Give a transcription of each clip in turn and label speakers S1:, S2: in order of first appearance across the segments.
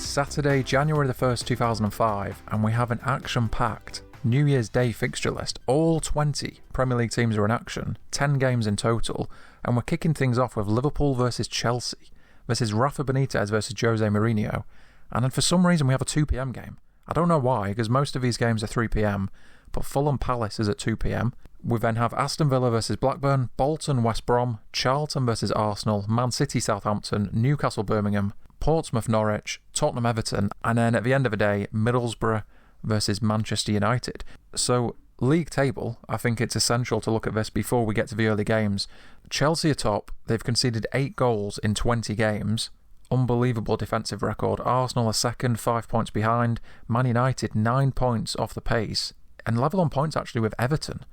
S1: Saturday, January the 1st, 2005, and we have an action-packed New Year's Day fixture list. All 20 Premier League teams are in action, 10 games in total, and we're kicking things off with Liverpool versus Chelsea, versus Rafa Benitez versus Jose Mourinho, and then for some reason we have a 2pm game. I don't know why, because most of these games are 3pm, but Fulham Palace is at 2pm. We then have Aston Villa versus Blackburn, Bolton West Brom, Charlton versus Arsenal, Man City Southampton, Newcastle Birmingham, Portsmouth Norwich, Tottenham Everton, and then at the end of the day, Middlesbrough versus Manchester United. So, league table, I think it's essential to look at this before we get to the early games. Chelsea are top, they've conceded 8 goals in 20 games. Unbelievable defensive record. Arsenal are second, 5 points behind. Man United 9 points off the pace, and level on points actually with Everton.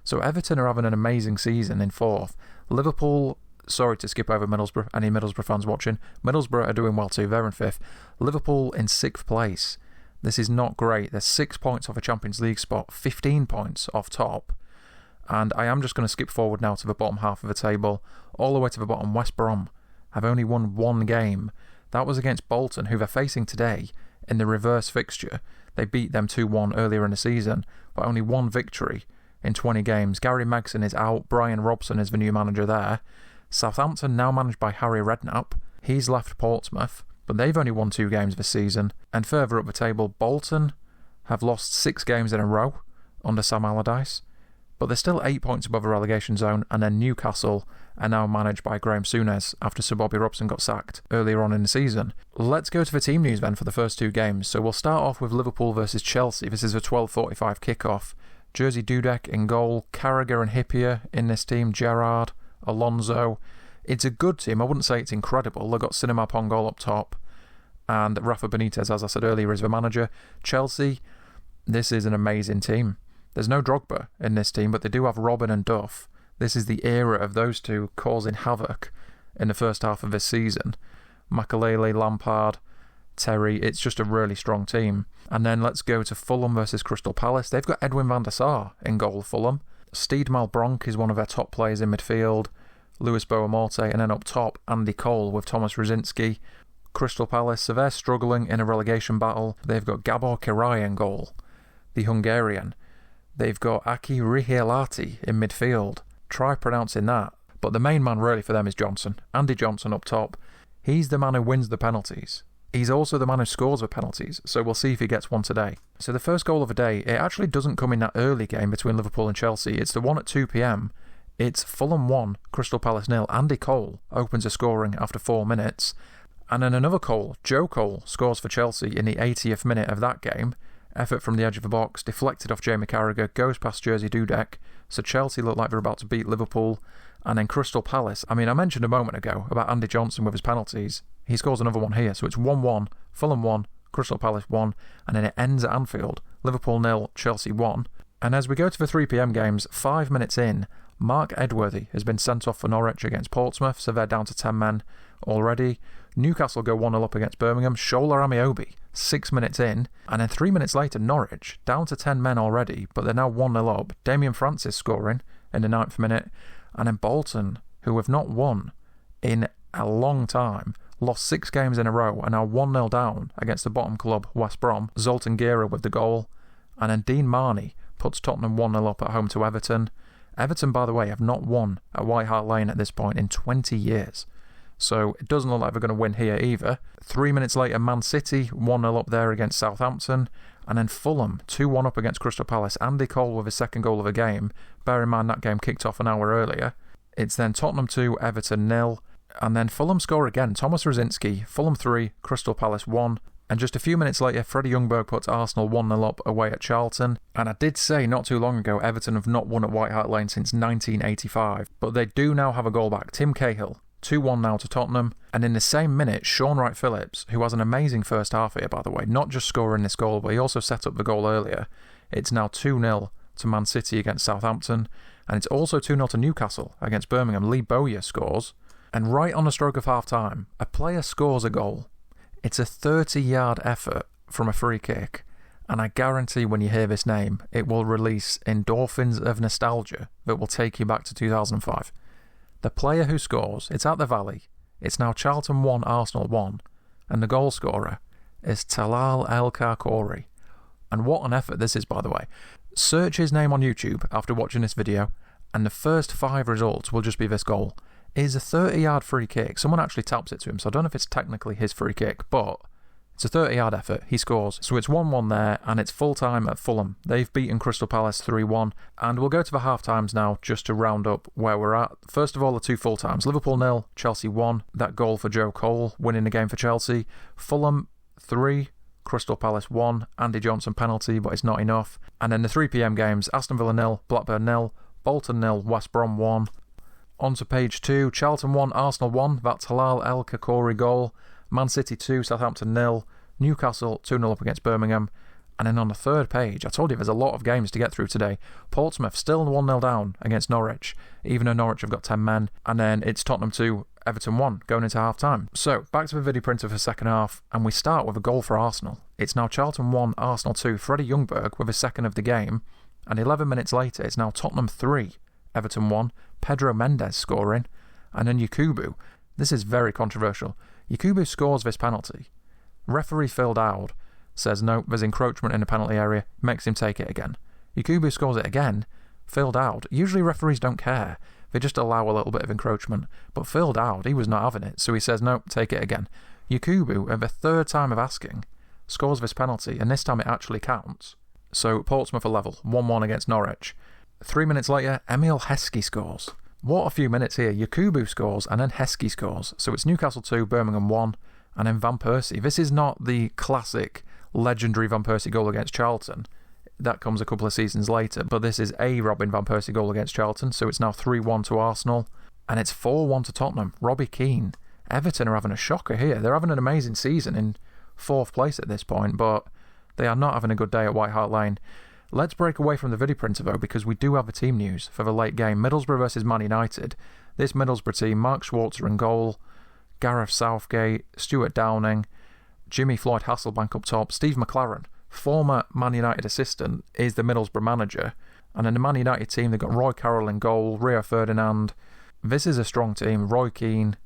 S1: So Everton are having an amazing season in 4th. Liverpool, sorry to skip over Middlesbrough, any Middlesbrough fans watching, Middlesbrough are doing well too, they're in 5th. Liverpool in 6th place. This is not great. They're 6 points off a Champions League spot, 15 points off top. And I am just going to skip forward now to the bottom half of the table, all the way to the bottom. West Brom have only won 1 game. That was against Bolton, who they're facing today in the reverse fixture. They beat them 2-1 earlier in the season, but only 1 victory in 20 games. Gary Megson is out. Brian Robson is the new manager there. Southampton, now managed by Harry Redknapp. He's left Portsmouth, but they've only won 2 games this season. And further up the table, Bolton have lost 6 games in a row under Sam Allardyce, but they're still 8 points above the relegation zone. And then Newcastle are now managed by Graham Souness after Sir Bobby Robson got sacked earlier on in the season. Let's go to the team news then for the first 2 games. So we'll start off with Liverpool versus Chelsea. This is a 12:45 kickoff. Jerzy Dudek in goal, Carragher and Hippier in this team, Gerrard, Alonso. It's a good team. I wouldn't say it's incredible. They've got Cinema on goal up top, and Rafa Benitez, as I said earlier, is the manager. Chelsea, this is an amazing team. There's no Drogba in this team, but they do have Robin and Duff. This is the era of those two causing havoc in the first half of this season. Makelele, Lampard, Terry, it's just a really strong team. And then let's go to Fulham versus Crystal Palace. They've got Edwin van der Sar in goal, Fulham. Steed Malbronk is one of their top players in midfield. Lewis Boamorte, and then up top, Andy Cole with Thomas Rosiński. Crystal Palace, so they're struggling in a relegation battle. They've got Gabor Kirai in goal, the Hungarian. They've got Aki Rihialati in midfield. Try pronouncing that. But the main man really for them is Johnson. Andy Johnson up top. He's the man who wins the penalties. He's also the man who scores the penalties, so we'll see if he gets one today. So the first goal of the day, it actually doesn't come in that early game between Liverpool and Chelsea. It's the one at 2pm. It's Fulham 1, Crystal Palace 0. Andy Cole opens the scoring after 4 minutes. And then another Cole, Joe Cole, scores for Chelsea in the 80th minute of that game. Effort from the edge of the box, deflected off Jamie Carragher, goes past Jerzy Dudek. So Chelsea look like they're about to beat Liverpool. And then Crystal Palace, I mentioned a moment ago about Andy Johnson with his penalties. He scores another one here, so it's 1-1, Fulham 1, Crystal Palace 1, and then it ends at Anfield. Liverpool 0, Chelsea 1. And as we go to the 3pm games, 5 minutes in, Mark Edworthy has been sent off for Norwich against Portsmouth, so they're down to 10 men already. Newcastle go 1-0 up against Birmingham. Shola Amiobi, 6 minutes in, and then 3 minutes later, Norwich, down to 10 men already, but they're now 1-0 up. Damian Francis scoring in the 9th minute, and then Bolton, who have not won in a long time, lost 6 games in a row, and now 1-0 down against the bottom club, West Brom. Zoltan Gera with the goal, and then Dean Marney puts Tottenham 1-0 up at home to Everton. Everton, by the way, have not won at White Hart Lane at this point in 20 years. So it doesn't look like they're going to win here either. 3 minutes later, Man City 1-0 up there against Southampton. And then Fulham 2-1 up against Crystal Palace. Andy Cole with his second goal of the game. Bear in mind that game kicked off an hour earlier. It's then Tottenham 2, Everton 0. And then Fulham score again. Thomas Rosiński, Fulham 3, Crystal Palace 1. And just a few minutes later, Freddie Ljungberg puts Arsenal 1-0 up away at Charlton. And I did say not too long ago, Everton have not won at White Hart Lane since 1985. But they do now have a goal back. Tim Cahill, 2-1 now to Tottenham. And in the same minute, Sean Wright-Phillips, who has an amazing first half here, by the way, not just scoring this goal, but he also set up the goal earlier. It's now 2-0 to Man City against Southampton. And it's also 2-0 to Newcastle against Birmingham. Lee Bowyer scores. And right on the stroke of half-time, a player scores a goal. It's a 30-yard effort from a free kick, and I guarantee when you hear this name, it will release endorphins of nostalgia that will take you back to 2005. The player who scores, it's at the Valley, it's now Charlton 1, Arsenal 1, and the goal scorer is Talal El Karkouri. And what an effort this is, by the way. Search his name on YouTube after watching this video, and the first 5 results will just be this goal. It is a 30-yard free kick. Someone actually taps it to him, so I don't know if it's technically his free kick, but it's a 30-yard effort. He scores. So it's 1-1 there, and it's full-time at Fulham. They've beaten Crystal Palace 3-1, and we'll go to the half-times now just to round up where we're at. First of all, the 2 full-times. Liverpool 0, Chelsea 1. That goal for Joe Cole, winning the game for Chelsea. Fulham 3, Crystal Palace 1. Andy Johnson penalty, but it's not enough. And then the 3 p.m. games, Aston Villa 0, Blackburn 0, Bolton 0, West Brom 1. On to page 2, Charlton 1, Arsenal 1. That Talal El Karkouri goal. Man City 2, Southampton 0, Newcastle 2-0 up against Birmingham. And then on the third page, I told you there's a lot of games to get through today. Portsmouth still 1-0 down against Norwich, even though Norwich have got 10 men. And then it's Tottenham 2, Everton 1 going into half-time. So back to the video printer for second half, and we start with a goal for Arsenal. It's now Charlton 1, Arsenal 2, Freddie Ljungberg with his second of the game. And 11 minutes later, it's now Tottenham 3, Everton 1, Pedro Mendes scoring. And then Yakubu. This is very controversial. Yakubu scores this penalty. Referee Phil Dowd says no, there's encroachment in the penalty area, makes him take it again. Yakubu scores it again. Phil Dowd. Usually referees don't care. They just allow a little bit of encroachment. But Phil Dowd, he was not having it, so he says no, take it again. Yakubu, at the third time of asking, scores this penalty, and this time it actually counts. So Portsmouth are level, 1-1 against Norwich. 3 minutes later, Emil Heskey scores. What a few minutes here. Yakubu scores and then Heskey scores. So it's Newcastle 2, Birmingham 1, and then Van Persie. This is not the classic legendary Van Persie goal against Charlton. That comes a couple of seasons later, but this is a Robin Van Persie goal against Charlton. So it's now 3-1 to Arsenal, and it's 4-1 to Tottenham. Robbie Keane. Everton are having a shocker here. They're having an amazing season in 4th place at this point, but they are not having a good day at White Hart Lane. Let's break away from the video printer though, because we do have a team news for the late game. Middlesbrough versus Man United. This Middlesbrough team, Mark Schwarzer in goal, Gareth Southgate, Stuart Downing, Jimmy Floyd Hasselbank up top, Steve McLaren, former Man United assistant, is the Middlesbrough manager. And then the Man United team, they've got Roy Carroll in goal, Rio Ferdinand. This is a strong team. Roy Keane,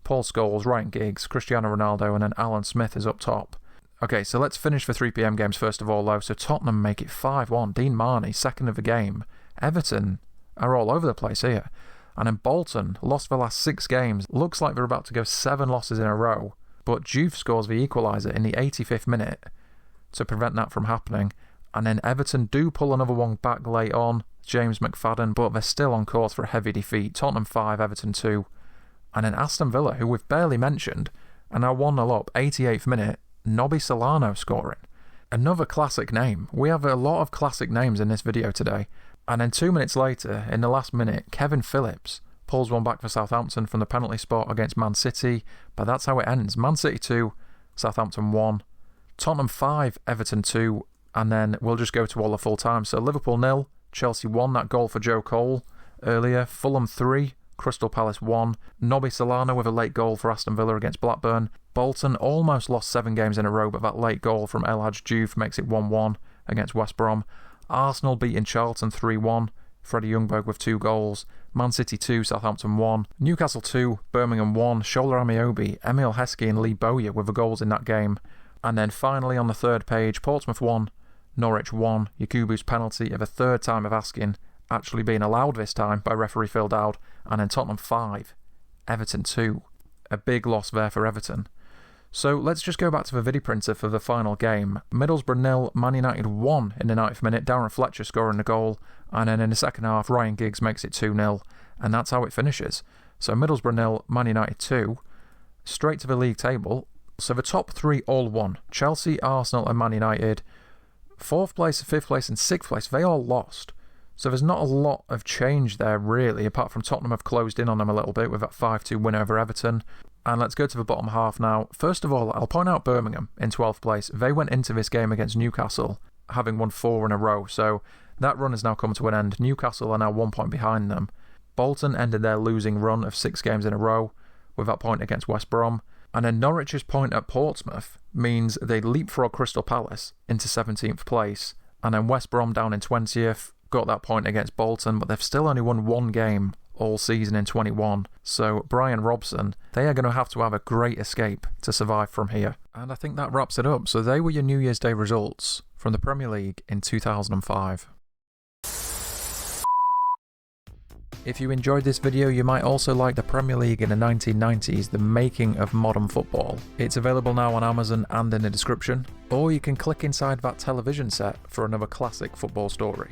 S1: Paul Scholes, Ryan Giggs, Cristiano Ronaldo, and then Alan Smith is up top. Okay, so let's finish the 3 p.m. games first of all, though. So Tottenham make it 5-1. Dean Marney, second of the game. Everton are all over the place here. And then Bolton lost the last 6 games. Looks like they're about to go 7 losses in a row. But Juve scores the equaliser in the 85th minute to prevent that from happening. And then Everton do pull another one back late on, James McFadden, but they're still on course for a heavy defeat. Tottenham 5, Everton 2. And then Aston Villa, who we've barely mentioned, are now 1-0 up, 88th minute. Nobby Solano scoring. Another classic name. We have a lot of classic names in this video today. And then 2 minutes later, in the last minute, Kevin Phillips pulls one back for Southampton from the penalty spot against Man City. But that's how it ends. Man City 2, Southampton 1, Tottenham 5, Everton 2, and then we'll just go to all the full time. So Liverpool 0, Chelsea 1, that goal for Joe Cole earlier. Fulham 3, Crystal Palace 1, Nobby Solano with a late goal for Aston Villa against Blackburn. Bolton almost lost 7 games in a row, but that late goal from El Hadj Diouf makes it 1-1 against West Brom. Arsenal beating Charlton 3-1, Freddie Ljungberg with 2 goals. Man City 2, Southampton 1, Newcastle 2, Birmingham 1, Shola Amiobi, Emil Heskey and Lee Bowyer with the goals in that game. And then finally on the third page, Portsmouth 1, Norwich 1, Yakubu's penalty of a third time of asking actually being allowed this time by referee Phil Dowd, and then Tottenham 5, Everton 2. A big loss there for Everton. So let's just go back to the video printer for the final game. Middlesbrough 0, Man United 1 in the 90th minute, Darren Fletcher scoring the goal, and then in the second half Ryan Giggs makes it 2-0, and that's how it finishes. So Middlesbrough 0, Man United 2, straight to the league table. So the top 3 all won. Chelsea, Arsenal and Man United. 4th place, 5th place and 6th place, they all lost. So there's not a lot of change there really, apart from Tottenham have closed in on them a little bit with that 5-2 win over Everton. And let's go to the bottom half now. First of all, I'll point out Birmingham in 12th place. They went into this game against Newcastle having won 4 in a row, so that run has now come to an end. Newcastle are now 1 point behind them. Bolton ended their losing run of 6 games in a row with that point against West Brom. And then Norwich's point at Portsmouth means they leapfrog Crystal Palace into 17th place. And then West Brom down in 20th, got that point against Bolton, but they've still only won 1 game all season in 21. So Brian Robson, they are going to have a great escape to survive from here. And I think that wraps it up. So they were your New Year's Day results from the Premier League in 2005. If you enjoyed this video, you might also like the Premier League in the 1990s, the making of modern football. It's available now on Amazon and in the description, or you can click inside that television set for another classic football story.